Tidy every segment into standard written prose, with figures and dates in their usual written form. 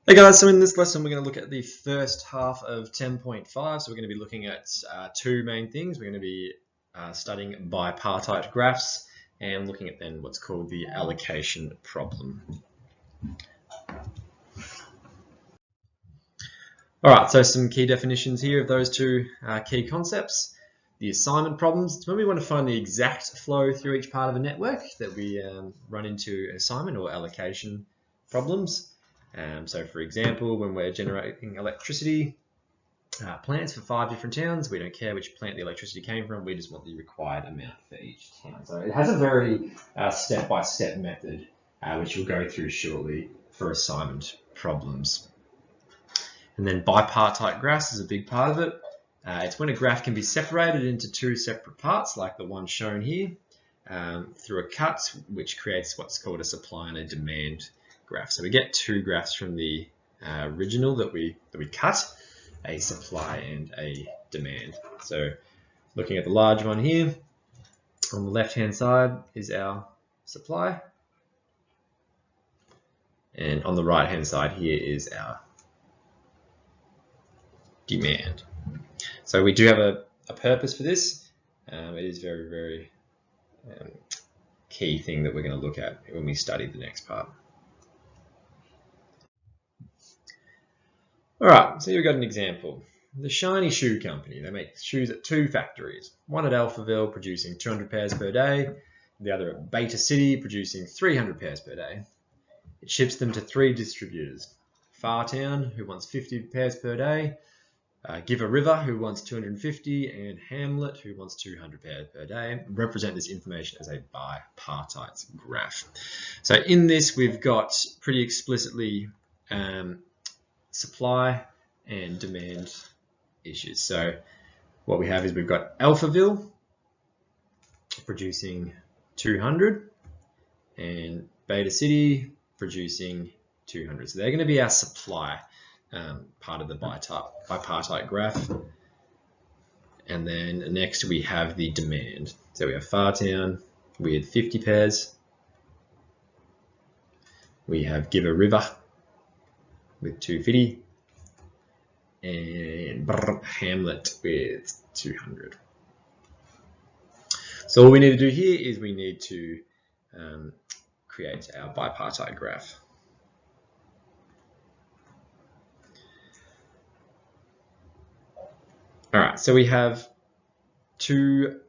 Hey guys, so in this lesson we're going to look at the first half of 10.5. So we're going to be looking at two main things. We're going to be studying bipartite graphs and looking at then what's called the allocation problem. Alright, so some key definitions here of those two key concepts. The assignment problems, it's when we want to find the exact flow through each part of a network that we run into assignment or allocation problems. So for example, when we're generating electricity plants for 5 different towns, we don't care which plant the electricity came from, we just want the required amount for each town. So it has a very step-by-step method, which we'll go through shortly for assignment problems. And then bipartite graphs is a big part of it. It's when a graph can be separated into two separate parts, like the one shown here, through a cut, which creates what's called a supply and a demand graph. So we get two graphs from the original that we cut, a supply and a demand. So looking at the large one here, on the left-hand side is our supply, and on the right-hand side here is our demand. So we do have a purpose for this. It is very, very key thing that we're going to look at when we study the next part. Alright, so here we've got an example. The Shiny Shoe Company, they make shoes at 2 factories. One at Alphaville producing 200 pairs per day, the other at Beta City producing 300 pairs per day. It ships them to 3 distributors. Fartown, who wants 50 pairs per day, Giver River, who wants 250, and Hamlet, who wants 200 pairs per day. Represent this information as a bipartite graph. So in this, we've got pretty explicitly supply and demand issues. So what we have is we've got Alphaville producing 200 and Beta City producing 200. So they're going to be our supply part of the bipartite graph. And then next we have the demand. So we have Fartown with 50 pairs. We have Giver River with 250 and Hamlet with 200. So all we need to do here is we need to create our bipartite graph. All right, so we have two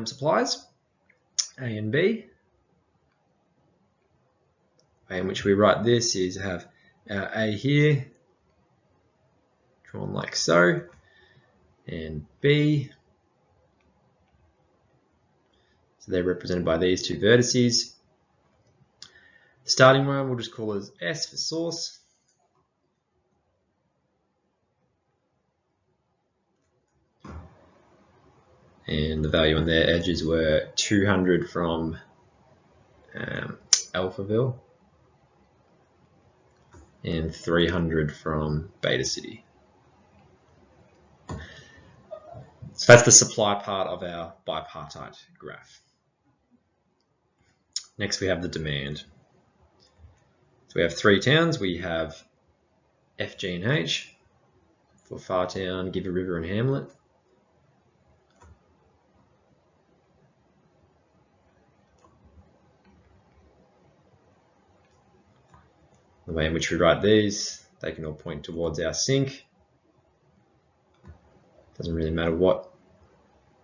supplies, A and B. In which we write this is have our A here, drawn like so, and B. So they're represented by these two vertices. The starting one we'll just call as S for source. And the value on their edges were 200 from Alphaville and 300 from Beta City. So that's the supply part of our bipartite graph. Next we have the demand. So we have 3 towns. We have F, G, and H for Fartown, Giver River, and Hamlet. The way in which we write these, they can all point towards our sink. Doesn't really matter what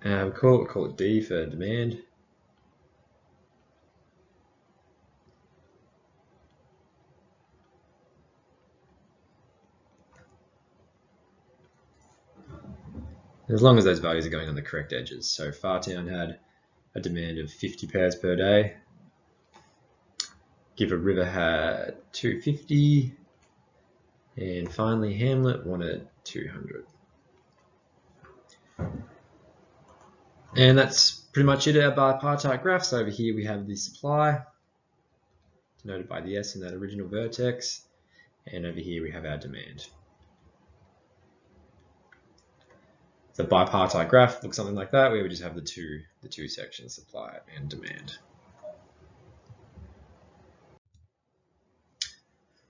we call it D for demand. As long as those values are going on the correct edges. So Fartown had a demand of 50 pairs per day. Giver River had 250, and finally Hamlet wanted 200. And that's pretty much it, our bipartite graphs. Over here we have the supply, denoted by the S in that original vertex, and over here we have our demand. The bipartite graph looks something like that, where we just have the two sections, supply and demand.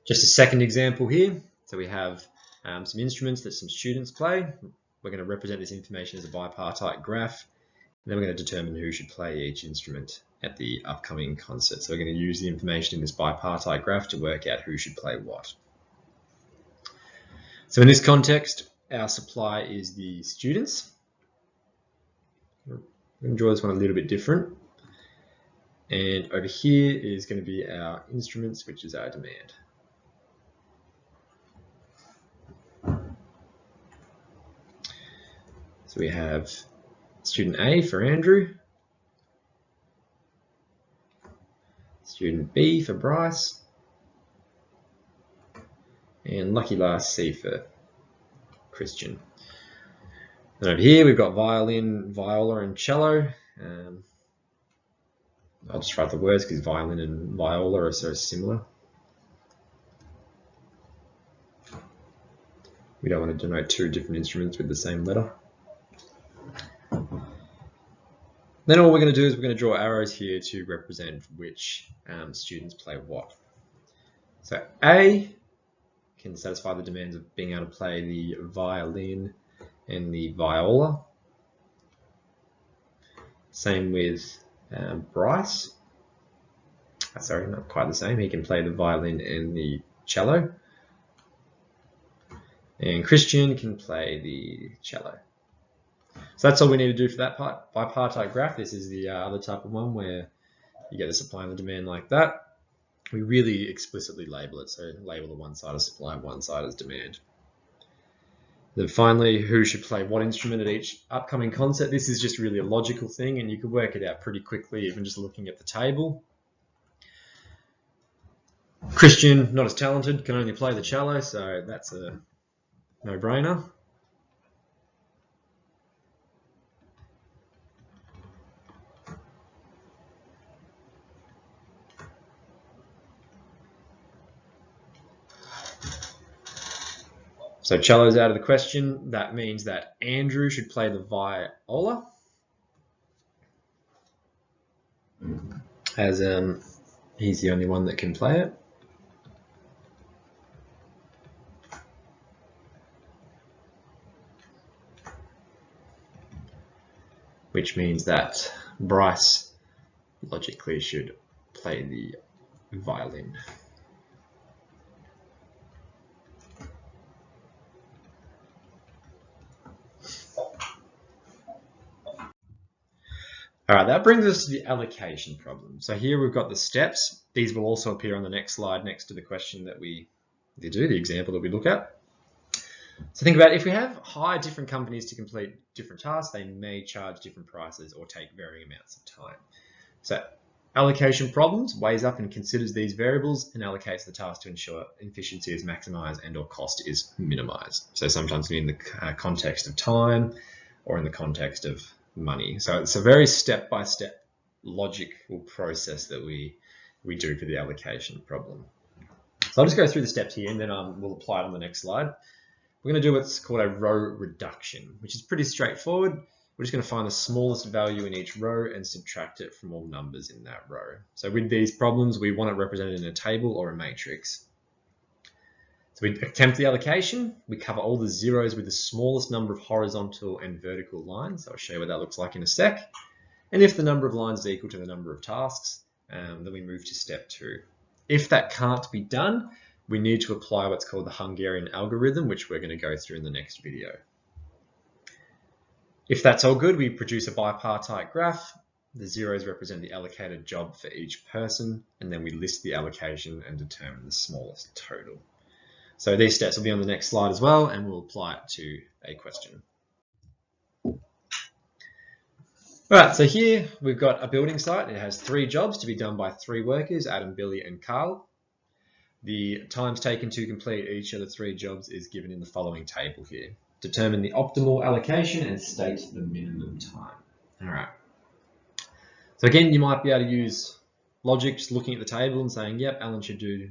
Just a second example here. So we have some instruments that some students play. We're going to represent this information as a bipartite graph. And then we're going to determine who should play each instrument at the upcoming concert. So we're going to use the information in this bipartite graph to work out who should play what. So in this context, our supply is the students. I'm going to draw this one a little bit different. And over here is going to be our instruments, which is our demand. So we have student A for Andrew, student B for Bryce, and lucky last C for Christian. And over here we've got violin, viola, and cello. I'll just write the words because violin and viola are so similar. We don't want to denote two different instruments with the same letter. Then all we're going to do is we're going to draw arrows here to represent which students play what. So A can satisfy the demands of being able to play the violin and the viola. Same with Bryce. Sorry, not quite the same. He can play the violin and the cello. And Christian can play the cello. So that's all we need to do for that part. Bipartite graph. This is the other type of one where you get the supply and the demand like that. We really explicitly label it. So label the one side as supply, one side as demand. Then finally, who should play what instrument at each upcoming concert. This is just really a logical thing, and you can work it out pretty quickly even just looking at the table. Christian, not as talented, can only play the cello, so that's a no-brainer. So cello's out of the question. That means that Andrew should play the viola, as he's the only one that can play it. Which means that Bryce logically should play the violin. All right, that brings us to the allocation problem. So here we've got the steps. These will also appear on the next slide next to the question that we do, the example that we look at. So think about it, if we have hired different companies to complete different tasks, they may charge different prices or take varying amounts of time. So allocation problems weighs up and considers these variables and allocates the task to ensure efficiency is maximized and or cost is minimized. So sometimes in the context of time or in the context of money. So it's a very step-by-step logical process that we do for the allocation problem. So I'll just go through the steps here and then we'll apply it on the next slide. We're going to do what's called a row reduction, which is pretty straightforward. We're just going to find the smallest value in each row and subtract it from all numbers in that row. So with these problems, we want it represented in a table or a matrix. So we attempt the allocation. We cover all the zeros with the smallest number of horizontal and vertical lines. I'll show you what that looks like in a sec. And if the number of lines is equal to the number of tasks, then we move to step 2. If that can't be done, we need to apply what's called the Hungarian algorithm, which we're going to go through in the next video. If that's all good, we produce a bipartite graph. The zeros represent the allocated job for each person, and then we list the allocation and determine the smallest total. So these steps will be on the next slide as well, and we'll apply it to a question. All right, so here we've got a building site. It has 3 jobs to be done by 3 workers, Adam, Billy, and Carl. The times taken to complete each of the 3 jobs is given in the following table here. Determine the optimal allocation and state the minimum time. All right. So again, you might be able to use logic, just looking at the table and saying, yep, Alan should do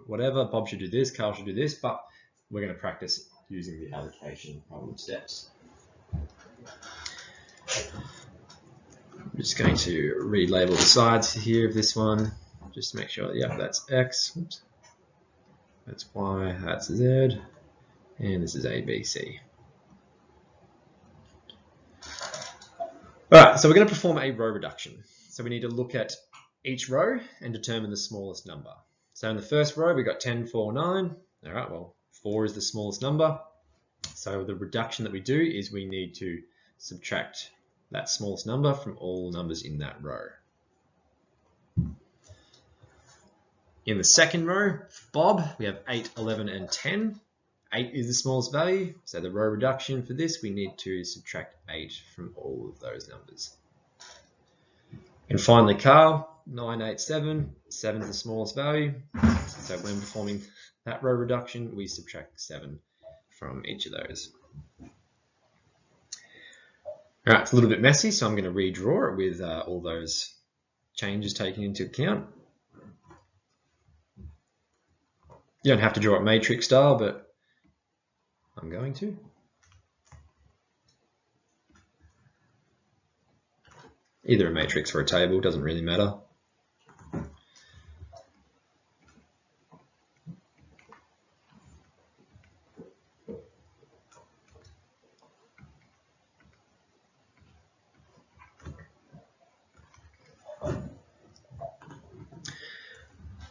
whatever, Bob should do this, Carl should do this, but we're going to practice using the allocation problem steps. I'm just going to relabel the sides here of this one, just to make sure, yeah, that's X. Oops. That's Y, that's Z, and this is A, B, C. All right, so we're going to perform a row reduction. So we need to look at each row and determine the smallest number. So in the first row, we got 10, 4, 9. All right, well, 4 is the smallest number. So the reduction that we do is we need to subtract that smallest number from all numbers in that row. In the second row, Bob, we have 8, 11, and 10. 8 is the smallest value, so the row reduction for this, we need to subtract 8 from all of those numbers. And finally, Carl, 9, 8, 7. 7 is the smallest value, so when performing that row reduction, we subtract 7 from each of those. All right, it's a little bit messy, so I'm going to redraw it with all those changes taken into account. You don't have to draw it matrix style, but I'm going to. Either a matrix or a table, doesn't really matter.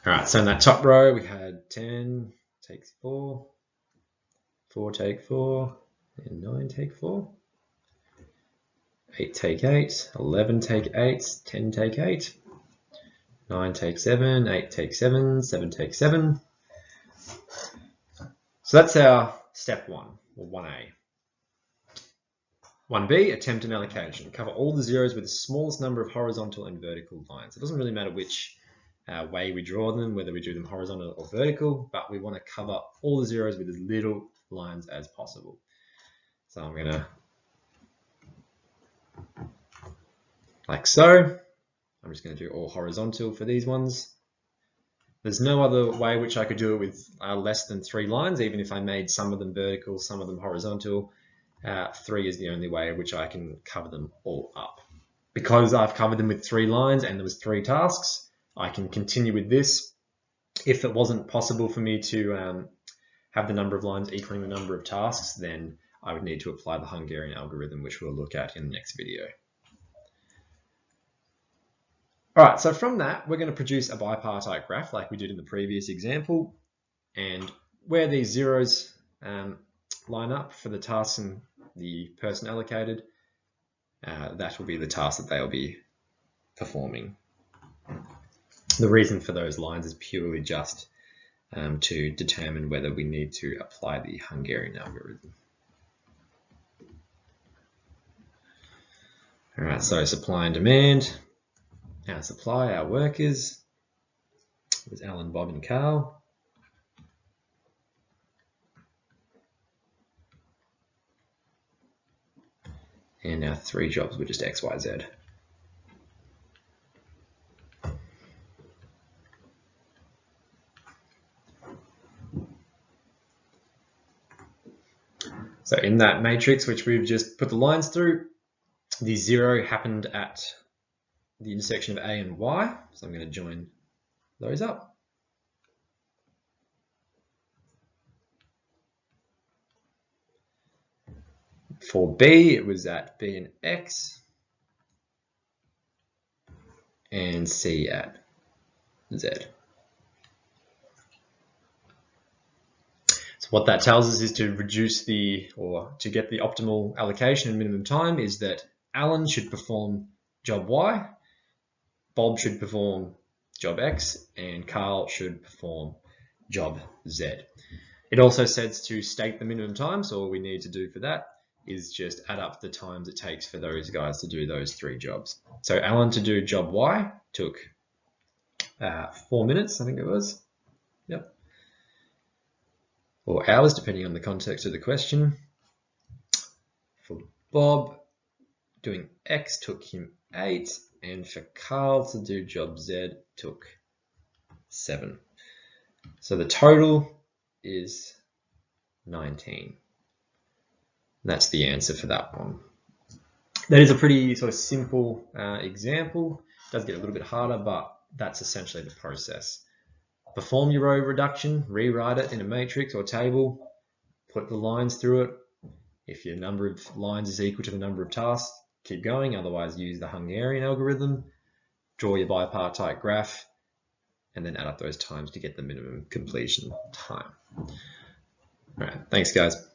All right, so in that top row, we had 10 takes 4, 4 take 4, and 9 take 4. 8 take 8, 11 take 8, 10 take 8, 9 take 7, 8 take 7, 7 take 7. So that's our step 1, or 1A. 1B, attempt an allocation. Cover all the zeros with the smallest number of horizontal and vertical lines. It doesn't really matter which way we draw them, whether we do them horizontal or vertical, but we want to cover all the zeros with as little lines as possible. So I'm going to, like so, I'm just going to do all horizontal for these ones. There's no other way which I could do it with less than 3 lines, even if I made some of them vertical, some of them horizontal. 3 is the only way which I can cover them all up. Because I've covered them with 3 lines and there was 3 tasks, I can continue with this. If it wasn't possible for me to have the number of lines equaling the number of tasks, then I would need to apply the Hungarian algorithm, which we'll look at in the next video. All right, so from that, we're going to produce a bipartite graph like we did in the previous example. And where these zeros line up for the tasks and the person allocated, that will be the task that they'll be performing. The reason for those lines is purely just to determine whether we need to apply the Hungarian algorithm. All right, so supply and demand. Our supply, our workers, was Alan, Bob, and Carl. And our 3 jobs were just X, Y, Z. So in that matrix, which we've just put the lines through, the 0 happened at the intersection of A and Y. So I'm going to join those up. For B, it was at B and X, and C at Z. So what that tells us is to reduce or to get the optimal allocation and minimum time is that Alan should perform job Y, Bob should perform job X, and Carl should perform job Z. It also says to state the minimum time, so all we need to do for that is just add up the times it takes for those guys to do those 3 jobs. So Alan to do job Y took 4 minutes, I think it was. Yep. Or hours, depending on the context of the question. For Bob, doing X took him 8, and for Carl to do job Z took 7. So the total is 19. That's the answer for that one. That is a pretty sort of simple example. It does get a little bit harder, but that's essentially the process Perform your row reduction, rewrite it in a matrix or table, put the lines through it. If your number of lines is equal to the number of tasks, keep going, otherwise use the Hungarian algorithm, draw your bipartite graph, and then add up those times to get the minimum completion time. All right, thanks guys.